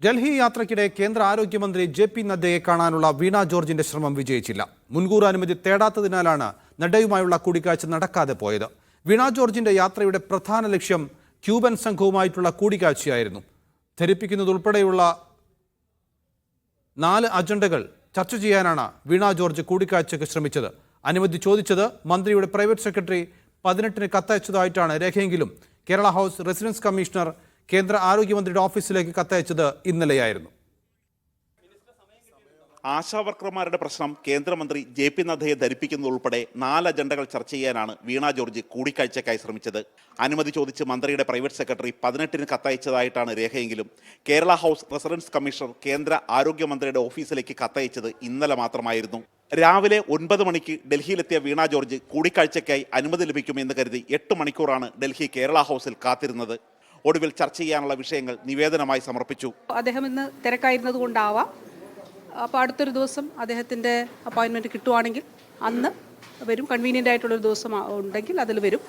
ഡൽഹി യാത്രയ്ക്കിടെ കേന്ദ്ര ആരോഗ്യമന്ത്രി ജെ.പി. നദ്ദയെ കാണാനുള്ള വീണ ജോർജിന്റെ ശ്രമം വിജയിച്ചില്ല. മുൻകൂർ അനുമതി തേടാത്തതിനാലാണ് നദ്ദയുമായുള്ള കൂടിക്കാഴ്ച നടക്കാതെ പോയത്. വീണ ജോർജിന്റെ യാത്രയുടെ പ്രധാന ലക്ഷ്യം ക്യൂബൻ സംഘവുമായിട്ടുള്ള കൂടിക്കാഴ്ചയായിരുന്നു. ധരിപ്പിക്കുന്നതുൾപ്പെടെയുള്ള 4 അജണ്ടകൾ ചർച്ച ചെയ്യാനാണ് വീണ ജോർജ് കൂടിക്കാഴ്ചയ്ക്ക് ശ്രമിച്ചത്. അനുമതി ചോദിച്ചത് മന്ത്രിയുടെ പ്രൈവറ്റ് സെക്രട്ടറി 18-ന് കത്തയച്ചതായിട്ടാണ് രേഖയെങ്കിലും കേരള ഹൗസ് റെസിഡൻസ് കമ്മീഷണർ കേന്ദ്ര ആരോഗ്യമന്ത്രിയുടെ ഓഫീസിലേക്ക് കത്തയച്ചത് ഇന്നലെയായിരുന്നു. ആശാവർക്കർമാരുടെ പ്രശ്നം കേന്ദ്രമന്ത്രി ജെ.പി. നദ്ദയെ ധരിപ്പിക്കുന്നതുൾപ്പെടെ 4 അജണ്ടകൾ ചർച്ച ചെയ്യാനാണ് വീണ ജോർജ് കൂടിക്കാഴ്ചയ്ക്കായി ശ്രമിച്ചത്. അനുമതി ചോദിച്ച് മന്ത്രിയുടെ പ്രൈവറ്റ് സെക്രട്ടറി 18-ന് കത്തയച്ചതായിട്ടാണ് രേഖയെങ്കിലും കേരള ഹൗസ് റെസിഡൻസ് കമ്മീഷണർ കേന്ദ്ര ആരോഗ്യമന്ത്രിയുടെ ഓഫീസിലേക്ക് കത്തയച്ചത് ഇന്നലെ മാത്രമായിരുന്നു. രാവിലെ 9 മണിക്ക് ഡൽഹിയിലെത്തിയ വീണ ജോർജ് കൂടിക്കാഴ്ചയ്ക്കായി അനുമതി ലഭിക്കുമെന്ന് കരുതി 8 മണിക്കൂറാണ് ഡൽഹി കേരള ഹൗസിൽ കാത്തിരുന്നത്. ഒടുവിൽ ചർച്ച ചെയ്യാനുള്ള വിഷയങ്ങൾ നിവേദനമായി സമർപ്പിച്ചു. അദ്ദേഹം ഇന്ന് തിരക്കായിരുന്നത് കൊണ്ടാവാം. അപ്പോൾ അടുത്തൊരു ദിവസം അദ്ദേഹത്തിൻ്റെ അപ്പോയിൻമെൻറ്റ് കിട്ടുവാണെങ്കിൽ അന്ന് വരും. കൺവീനിയൻ്റ് ആയിട്ടുള്ളൊരു ദിവസം ഉണ്ടെങ്കിൽ അതിൽ വരും.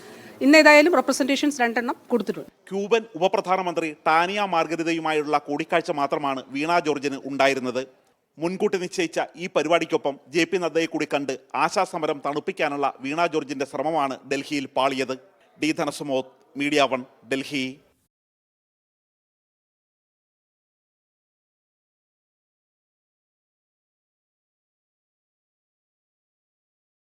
ഇന്നേതായാലും റെപ്രസെൻറ്റേഷൻസ് 2 എണ്ണം കൊടുത്തിട്ടുണ്ട്. ക്യൂബൻ ഉപപ്രധാനമന്ത്രി ടാനിയ മാർഗരിതയുമായുള്ള കൂടിക്കാഴ്ച മാത്രമാണ് വീണ ജോർജിന് ഉണ്ടായിരുന്നത്. മുൻകൂട്ടി നിശ്ചയിച്ച ഈ പരിപാടിക്കൊപ്പം ജെ.പി. നദ്ദയെ കൂടി കണ്ട് ആശാസമരം തണുപ്പിക്കാനുള്ള വീണ ജോർജിന്റെ ശ്രമമാണ് ഡൽഹിയിൽ പാളിയത്. D Dhanasumod, media 1, Delhi.